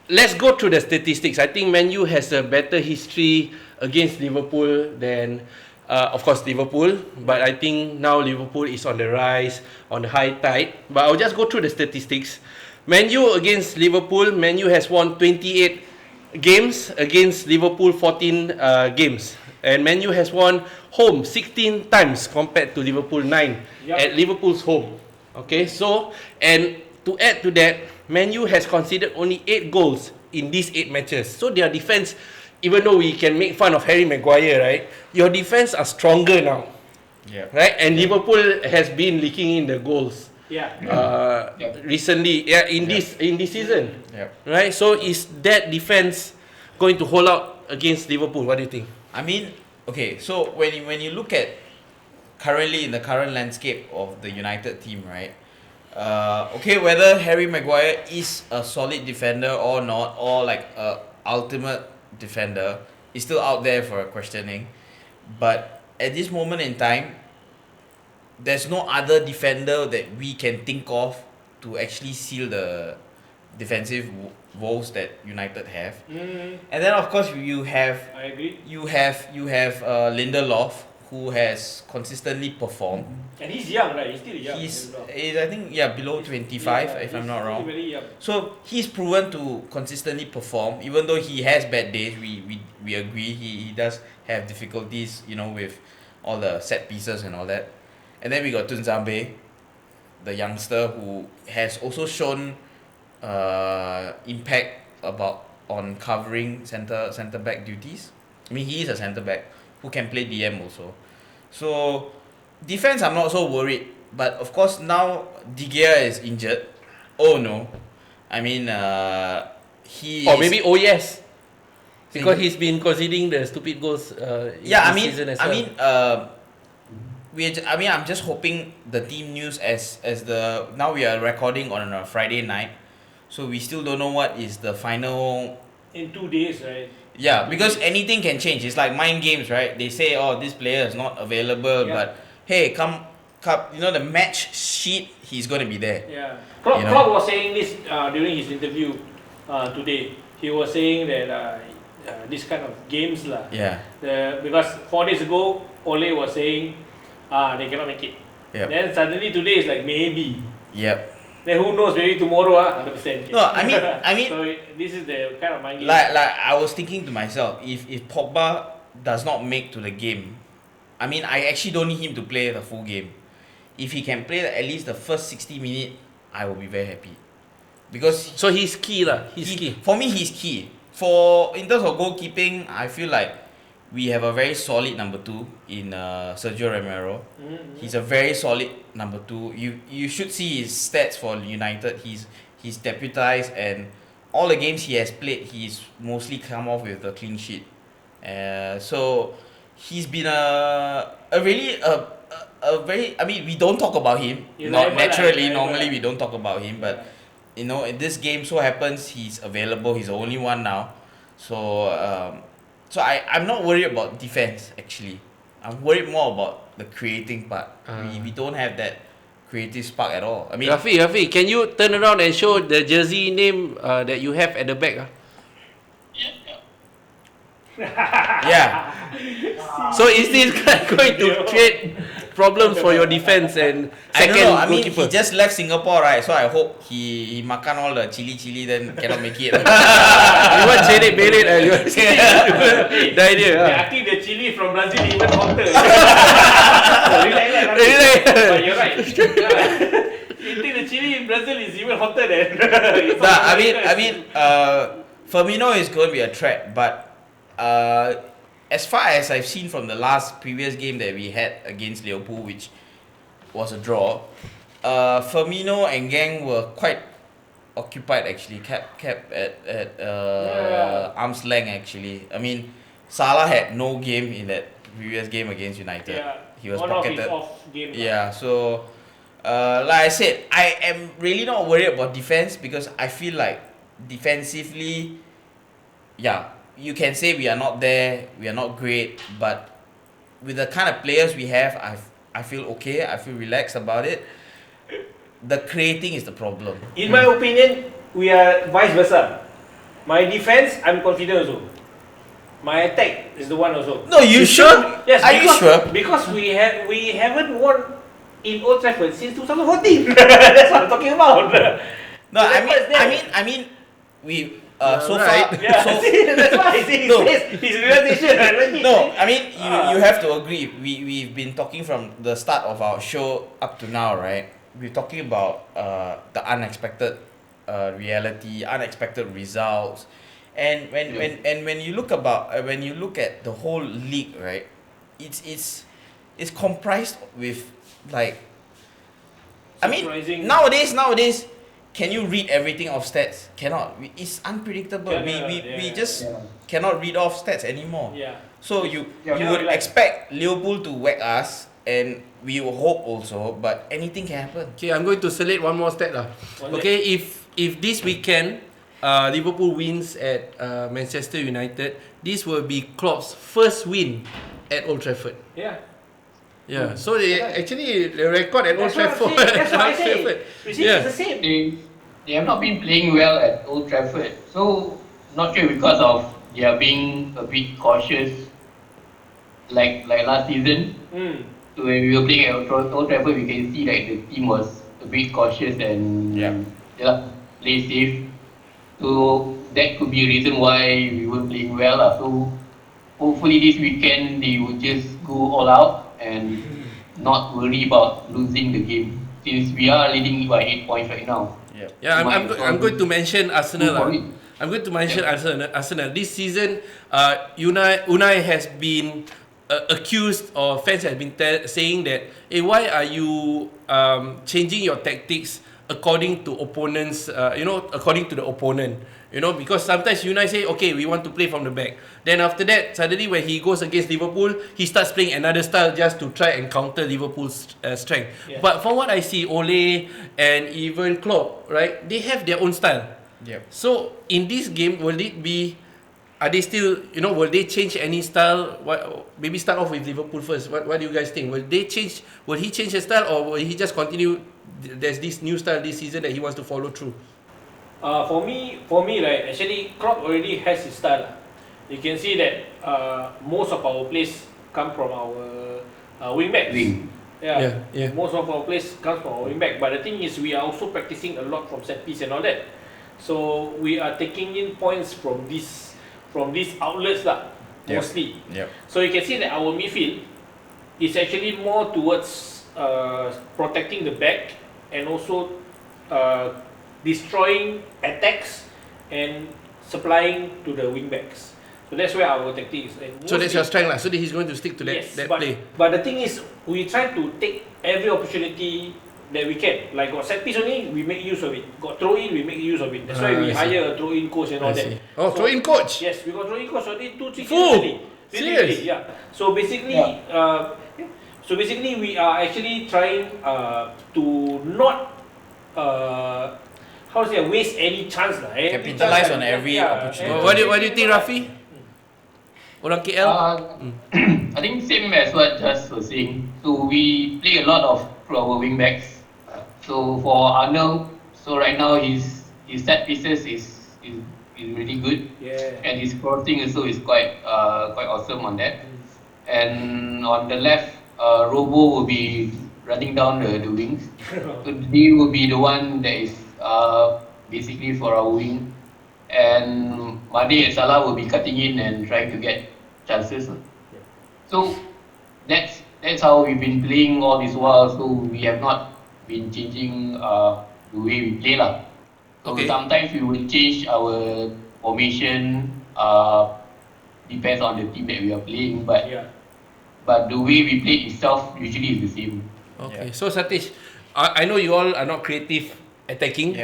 let's go through the statistics. I think Man U has a better history against Liverpool than, of course, Liverpool. But I think now Liverpool is on the rise, on the high tide. But I'll just go through the statistics. Man U against Liverpool. Man U has won 28 games against Liverpool 14 games. And Man U has won home 16 times compared to Liverpool 9 at Liverpool's home. Okay, so, and to add to that, Man U has conceded only 8 goals in these 8 matches. So their defense, even though we can make fun of Harry Maguire, right? Your defense are stronger now. Yeah. Right? And Liverpool has been leaking in the goals. Recently, in this season. Right? So is that defense going to hold out against Liverpool? What do you think? I mean, okay, so when you look at currently in the current landscape of the United team, right? Okay, whether Harry Maguire is a solid defender or not, or like a ultimate defender, is still out there for questioning. But at this moment in time, there's no other defender that we can think of to actually seal the defensive woes that United have. And then of course you have you have Lindelof, who has consistently performed. And he's young, right? He's still young. He's I think below 25 if I'm not wrong. Very young. So he's proven to consistently perform, even though he has bad days. We agree he does have difficulties, with all the set pieces and all that. And then we got Tunzambe, the youngster who has also shown impact on covering centre back duties. I mean, he is a centre back who can play DM also. So defense, I'm not so worried. But of course now De Gea is injured. Oh no, I mean maybe yes, because he's been conceding the stupid goals. This season as well. I'm just hoping the team news as now we are recording on a Friday night, so we still don't know what is the final in 2 days, right? Yeah, because anything can change. It's like mind games, right? They say, this player is not available, but hey, come, the match sheet, he's gonna be there. Yeah, Klopp was saying this during his interview today. He was saying that this kind of games because 4 days ago Ole was saying they cannot make it. Yep. Then suddenly today is like maybe. Yep. Then who knows? Maybe tomorrow, 100%. No, I mean. So this is the kind of mind game. Like I was thinking to myself, if Pogba does not make to the game, I mean, I actually don't need him to play the full game. If he can play at least the first 60 minutes, I will be very happy. Because so he's key lah. He's key. For me, he's key. In terms of goalkeeping, I feel like we have a very solid number 2 in Sergio Romero. He's a very solid number 2. You should see his stats for United. He's deputized, and all the games he has played, he's mostly come off with a clean sheet. So he's been a very. I mean, we don't talk about him. Normally we don't talk about him, but in this game, so happens he's available. He's the only one now. So I'm not worried about defense actually. I'm worried more about the creating part. We don't have that creative spark at all. I mean, Rafi, can you turn around and show the jersey name that you have at the back? Yeah. So is this going to create problems for your defense and second I don't know. I mean, goalkeeper? he just left Singapore, right? So I hope he makan all the chili then cannot make it. You want cedek belit? The idea. I think the chili from Brazil even hotter. But you're right. Eating the chili in Brazil is even hotter than. I mean, Firmino is going to be a threat, but as far as I've seen from the previous game that we had against Liverpool, which was a draw, Firmino and gang were quite occupied actually, kept at arm's length actually. I mean, Salah had no game in that previous game against United. Yeah, he was pocketed. Of his off game. Yeah, so like I said, I am really not worried about defense because I feel like defensively, you can say we are not there, we are not great, but with the kind of players we have, I feel okay, I feel relaxed about it. The creating is the problem. In my opinion, we are vice versa. My defense, I'm confident also. My attack is the one also. No, you sure? Yes, Are you sure? Because we haven't won in Old Trafford since 2014. That's what I'm talking about. No, So I mean, we so right. far. Yeah, So, see, that's why he No. says his realization. no, I mean you have to agree. We've been talking from the start of our show up to now, right? We're talking about the unexpected reality, unexpected results, and when you look when you look at the whole league, right? It's comprised with like. I mean, Surprising. nowadays, can you read everything of stats? Cannot. It's unpredictable. We just cannot read off stats anymore. Yeah. So you Cannot would rely. expect Liverpool to whack us, and we will hope also, but anything can happen. Okay, I'm going to select one more stat lah. What's Okay, if this weekend Liverpool wins at Manchester United, this will be Klopp's first win at Old Trafford. Yeah. Yeah, so actually the record at Old That's what I'm Trafford. saying. That's what I Old say. Trafford. You see, Yeah. it's the same. They have not been playing well at Old Trafford. So not sure because of they are being a bit cautious like last season. Mm. So when we were playing at Old Trafford, we can see that the team was a bit cautious and play safe. So that could be a reason why we were playing well. So hopefully this weekend they will just go all out and not worry about losing the game since we are leading by 8 points right now. Yeah, I'm going to mention Arsenal lah. Good for it. I'm going to mention Arsenal. This season, Unai has been accused, or fans have been saying that, hey, why are you changing your tactics according to opponents? According to the opponent. Because sometimes Unai say, okay, we want to play from the back. Then after that, suddenly when he goes against Liverpool, he starts playing another style just to try and counter Liverpool's strength. Yeah. But from what I see, Ole and even Klopp, right, they have their own style. Yep. So in this game, will it be? Are they still? Will they change any style? Maybe start off with Liverpool first. What do you guys think? Will they change? Will he change his style, or will he just continue? There's this new style this season that he wants to follow through. For me, right, actually, Klopp already has his style. You can see that most of our plays come from our wing backs. Yeah. Most of our plays comes from our wing back. But the thing is, we are also practicing a lot from set piece and all that. So we are taking in points from these outlets lah, mostly. Yep. So you can see that our midfield is actually more towards protecting the back and also destroying attacks and supplying to the wing backs. So that's where our tactic is. So that's your strength lah. So he's going to stick to that play. But the thing is, we try to take every opportunity that we can. Like got set piece only, we make use of it. Got throw in, we make use of it. That's why we hire a throw in coach and all that. Oh, throw in coach. Yes, we got throw in coach already 2-3 Full. Serious? Yeah. So basically, we are actually trying to not waste any chance lah. Capitalize on every opportunity. What do you think, Rafi? Orang KL? I think same as what Just was saying. So we play a lot of through our wing backs. So for Arnold, so right now his set pieces is really good. Yeah. And his crossing also is quite awesome on that. And on the left, Robo will be running down the wings. So he will be the one that is basically for our wing. And Mane and Salah will be cutting in and trying to get chances. So that's how we've been playing all this while. So we have not been changing the way we play lah. So sometimes we will change our formation. Depends on the team that we are playing, but the way we play itself usually is the same. Okay, so Satish, I know you all are not creative attacking,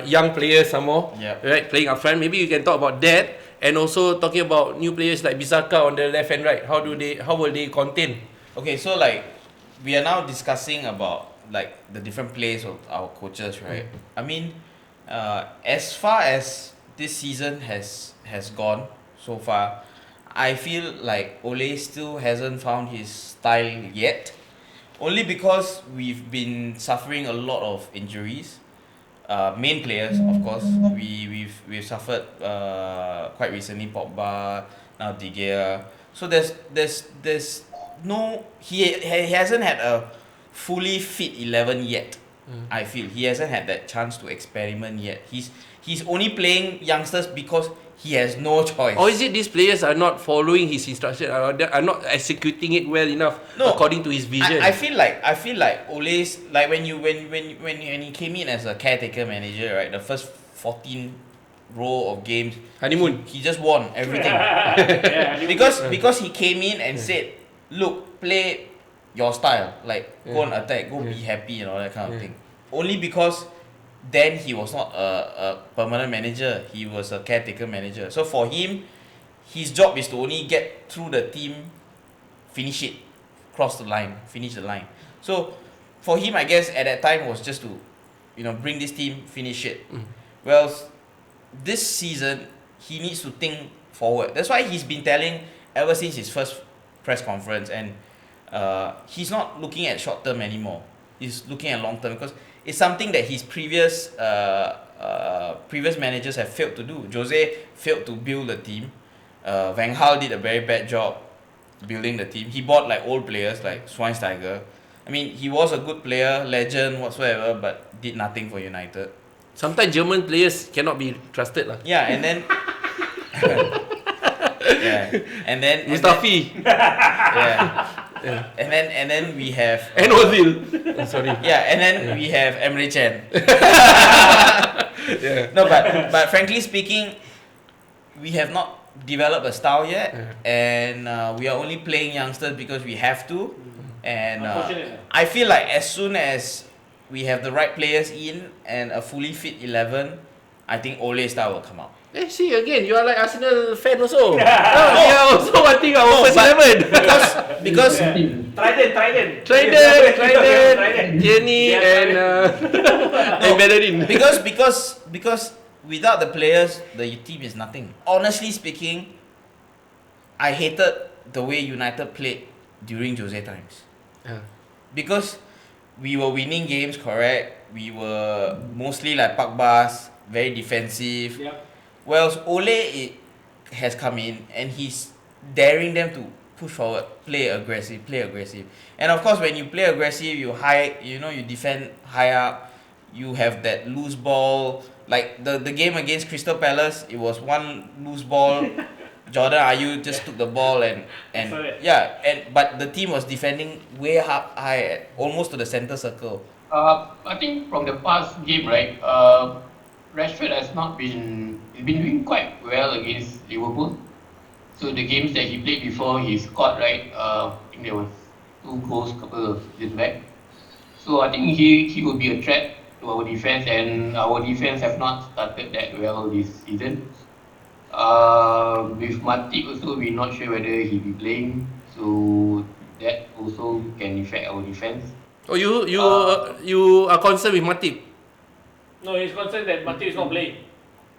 young players some more, right, playing up front. Maybe you can talk about that, and also talking about new players like Bisaka on the left and right. How will they contain? Okay, so like we are now discussing about like the different plays of our coaches, right? I mean, as far as this season has gone so far, I feel like Ole still hasn't found his style yet. Only because we've been suffering a lot of injuries. Main players, of course. We've suffered quite recently, Pogba, now De Gea. So there's no he hasn't had a fully fit 11 yet. I feel he hasn't had that chance to experiment yet. He's only playing youngsters because he has no choice. Or is it these players are not following his instruction, are not executing it well enough according to his vision? I feel like Ole's like when he came in as a caretaker manager, right? The first 14 row of games, honeymoon. He just won everything. because he came in and said, look, play your style, like go and attack, go be happy and all that kind of thing. Only because then he was not a permanent manager, he was a caretaker manager. So for him, his job is to only get through the team, finish it, cross the line, finish the line. So for him, I guess at that time was just to, bring this team, finish it. Well, this season he needs to think forward. That's why he's been telling ever since his first press conference, and he's not looking at short term anymore. He's looking at long term because it's something that his previous managers have failed to do. Jose failed to build the team. Van Gaal did a very bad job building the team. He bought like old players like Schweinsteiger. I mean, he was a good player, legend, whatsoever, but did nothing for United. Sometimes German players cannot be trusted lah. Yeah, and then and then Mustafi. And then we have And Ozil. Sorry. Yeah, and then we have Emre Can. No, but frankly speaking, we have not developed a style yet, and we are only playing youngsters because we have to. And I feel like as soon as we have the right players in and a fully fit 11, I think Ole's style will come out. See again, you are like Arsenal fan also. We are also wanting our first 11. Because Trident, Jenny and Bellerin. Because without the players, the team is nothing. Honestly speaking, I hated the way United played during Jose times. Because we were winning games, correct? We were mostly like Pogba's, very defensive. Well, Ole has come in and he's daring them to push forward, play aggressive. And of course, when you play aggressive, you defend high up. You have that loose ball. Like the game against Crystal Palace, it was one loose ball. Jordan Ayew just took the ball and but the team was defending way up high, almost to the center circle. I think from the past game, right, Rashford has been doing quite well against Liverpool. So the games that he played before, he scored, right? I think there was 2 goals couple of years back. So I think he will be a threat to our defense, and our defense have not started that well this season. With Matip also, we're not sure whether he'll be playing, so that also can affect our defense. Oh, you are concerned with Matip? No, he's concerned that Matip is not playing.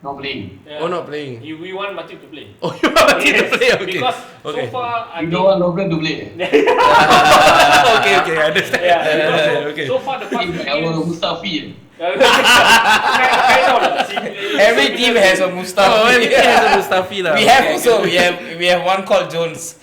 Not playing. Yeah. Oh, not playing. We want Matip to play. Oh, you want Matip to play? Okay. Because so far, I You don't want Lovren to play. Okay, I understand. Okay. So far, the past few Our games. Mustafi. Every team has a Mustafi. Oh, every team has a Mustafi lah. We have one called Jones.